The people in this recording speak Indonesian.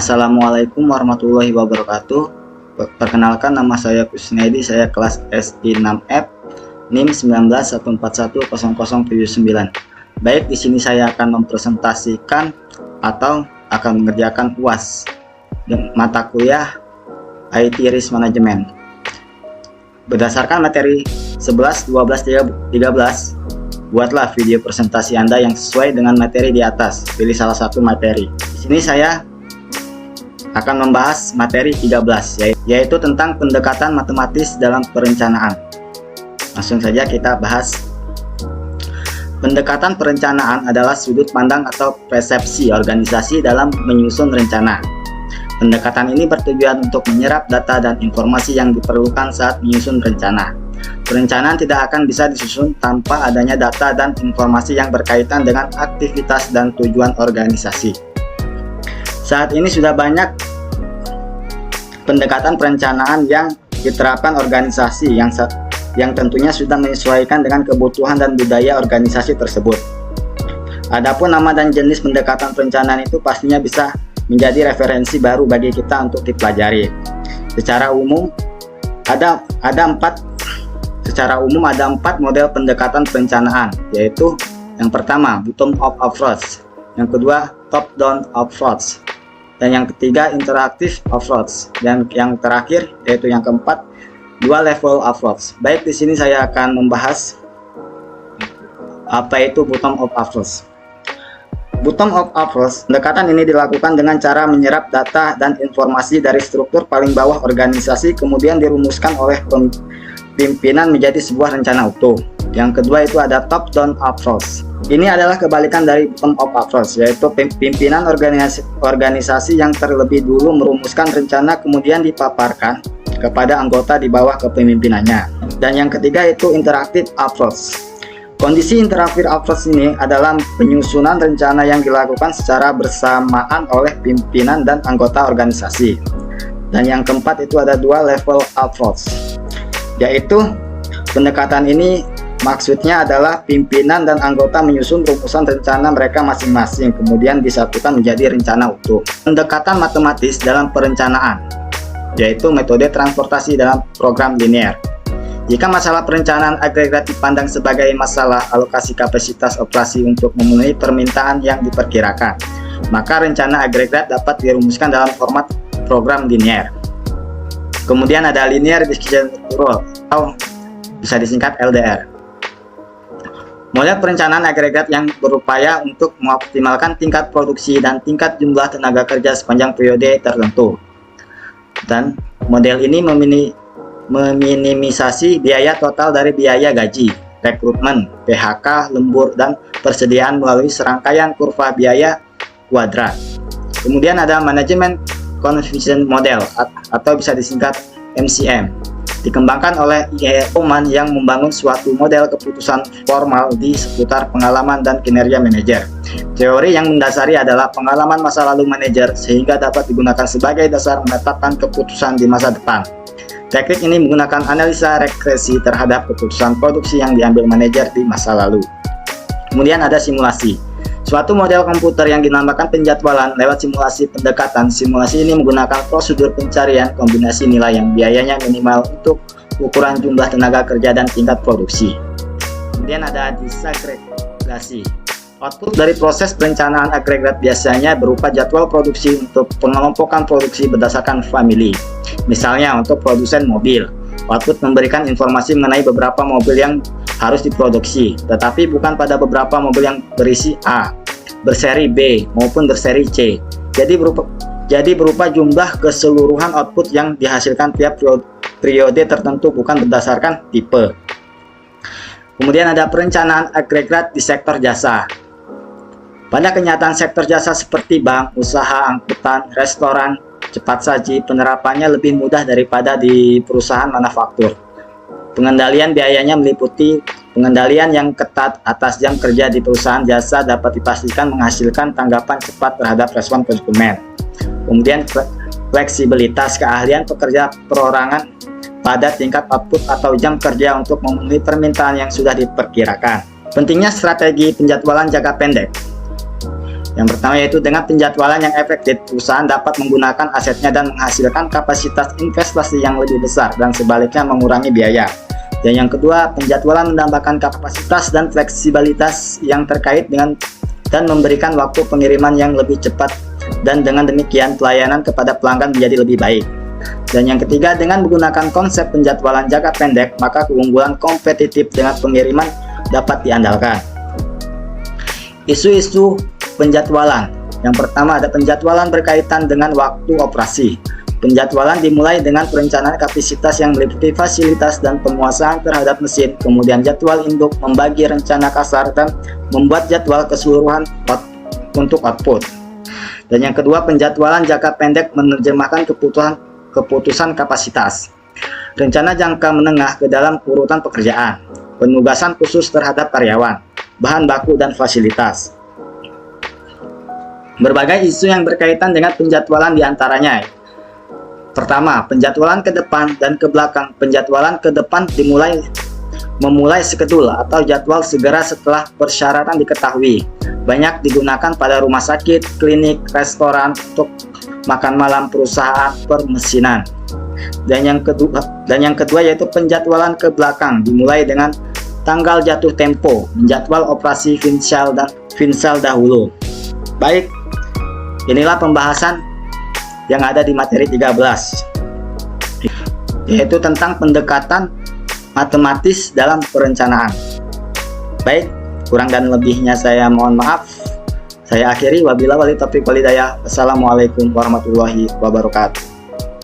Assalamualaikum warahmatullahi wabarakatuh. Perkenalkan, nama saya Kusnedi, saya kelas SI6F, NIM 1914100079. Baik, di sini saya akan mempresentasikan atau akan mengerjakan UAS mata kuliah IT Risk Management. Berdasarkan materi 11, 12, 13, buatlah video presentasi Anda yang sesuai dengan materi di atas. Pilih salah satu materi. Di sini saya akan membahas materi 13, yaitu tentang pendekatan matematis dalam perencanaan. Langsung saja kita bahas. Pendekatan perencanaan adalah sudut pandang atau persepsi organisasi dalam menyusun rencana. Pendekatan ini bertujuan untuk menyerap data dan informasi yang diperlukan saat menyusun rencana. Perencanaan tidak akan bisa disusun tanpa adanya data dan informasi yang berkaitan dengan aktivitas dan tujuan organisasi. Saat ini sudah banyak pendekatan perencanaan yang diterapkan organisasi yang tentunya sudah menyesuaikan dengan kebutuhan dan budaya organisasi tersebut. Adapun nama dan jenis pendekatan perencanaan itu pastinya bisa menjadi referensi baru bagi kita untuk dipelajari. Secara umum ada empat model pendekatan perencanaan, yaitu yang pertama bottom-up approach, yang kedua top-down approach, dan yang ketiga interactive approach, dan yang terakhir yaitu yang keempat dua level approach. Baik, di sini saya akan membahas apa itu bottom-up approach. Bottom-up approach, pendekatan ini dilakukan dengan cara menyerap data dan informasi dari struktur paling bawah organisasi, kemudian dirumuskan oleh pimpinan menjadi sebuah rencana utuh. Yang kedua itu ada top-down approach. Ini adalah kebalikan dari bottom-up approach, yaitu pimpinan organisasi yang terlebih dulu merumuskan rencana kemudian dipaparkan kepada anggota di bawah kepemimpinannya. Dan yang ketiga itu interactive approach. Kondisi interactive approach ini adalah penyusunan rencana yang dilakukan secara bersamaan oleh pimpinan dan anggota organisasi. Dan yang keempat itu ada dua level approach, yaitu pendekatan ini maksudnya adalah pimpinan dan anggota menyusun rumusan rencana mereka masing-masing, kemudian disatukan menjadi rencana utuh. Pendekatan matematis dalam perencanaan, yaitu metode transportasi dalam program linear. Jika masalah perencanaan agregat dipandang sebagai masalah alokasi kapasitas operasi untuk memenuhi permintaan yang diperkirakan, maka rencana agregat dapat dirumuskan dalam format program linear. Kemudian ada linear decision rule atau bisa disingkat LDR. Model perencanaan agregat yang berupaya untuk mengoptimalkan tingkat produksi dan tingkat jumlah tenaga kerja sepanjang periode tertentu. Dan model ini meminimisasi biaya total dari biaya gaji, rekrutmen, PHK, lembur, dan persediaan melalui serangkaian kurva biaya kuadrat. Kemudian ada manajemen confusion model atau bisa disingkat MCM, dikembangkan oleh I.E. Bauman yang membangun suatu model keputusan formal di seputar pengalaman dan kinerja manajer. Teori yang mendasari adalah pengalaman masa lalu manajer sehingga dapat digunakan sebagai dasar menetapkan keputusan di masa depan. Teknik ini menggunakan analisa regresi terhadap keputusan produksi yang diambil manajer di masa lalu. Kemudian ada simulasi. Suatu model komputer yang dinamakan penjadwalan lewat simulasi pendekatan. Simulasi ini menggunakan prosedur pencarian kombinasi nilai yang biayanya minimal untuk ukuran jumlah tenaga kerja dan tingkat produksi. Kemudian ada disagregasi. Output dari proses perencanaan agregat biasanya berupa jadwal produksi untuk pengelompokan produksi berdasarkan famili. Misalnya untuk produsen mobil, output memberikan informasi mengenai beberapa mobil yang harus diproduksi, tetapi bukan pada beberapa mobil yang berisi A, berseri B, maupun berseri C. Jadi berupa jumlah keseluruhan output yang dihasilkan tiap periode tertentu, bukan berdasarkan tipe. Kemudian ada perencanaan agregat di sektor jasa. Pada kenyataan sektor jasa seperti bank, usaha angkutan, restoran, cepat saji, penerapannya lebih mudah daripada di perusahaan manufaktur. Pengendalian biayanya meliputi pengendalian yang ketat atas jam kerja di perusahaan jasa dapat dipastikan menghasilkan tanggapan cepat terhadap respon konsumen. Kemudian fleksibilitas keahlian pekerja perorangan pada tingkat output atau jam kerja untuk memenuhi permintaan yang sudah diperkirakan. Pentingnya strategi penjadwalan jangka pendek. Yang pertama yaitu dengan penjadwalan yang efektif, perusahaan dapat menggunakan asetnya dan menghasilkan kapasitas investasi yang lebih besar dan sebaliknya mengurangi biaya. Dan yang kedua, penjadwalan menambahkan kapasitas dan fleksibilitas yang terkait dengan dan memberikan waktu pengiriman yang lebih cepat, dan dengan demikian pelayanan kepada pelanggan menjadi lebih baik. Dan yang ketiga, dengan menggunakan konsep penjadwalan jangka pendek, maka keunggulan kompetitif dengan pengiriman dapat diandalkan. Isu-isu penjadwalan. Yang pertama ada penjadwalan berkaitan dengan waktu operasi. Penjadwalan dimulai dengan perencanaan kapasitas yang meliputi fasilitas dan penguasaan terhadap mesin, kemudian jadwal induk, membagi rencana kasar, dan membuat jadwal keseluruhan untuk output. Dan yang kedua, penjadwalan jangka pendek menerjemahkan keputusan kapasitas, rencana jangka menengah ke dalam urutan pekerjaan, penugasan khusus terhadap karyawan, bahan baku, dan fasilitas. Berbagai isu yang berkaitan dengan penjadwalan diantaranya. Pertama, penjadwalan ke depan dan ke belakang. Penjadwalan ke depan memulai skedul atau jadwal segera setelah persyaratan diketahui. Banyak digunakan pada rumah sakit, klinik, restoran, untuk makan malam, perusahaan permesinan. Dan yang kedua yaitu penjadwalan ke belakang, dimulai dengan tanggal jatuh tempo, menjadwal operasi Finsel dahulu. Baik, inilah pembahasan yang ada di materi 13, yaitu tentang pendekatan matematis dalam perencanaan. Baik, kurang dan lebihnya saya mohon maaf. Saya akhiri, wabillahi taufiq walhidayah. Wassalamualaikum warahmatullahi wabarakatuh.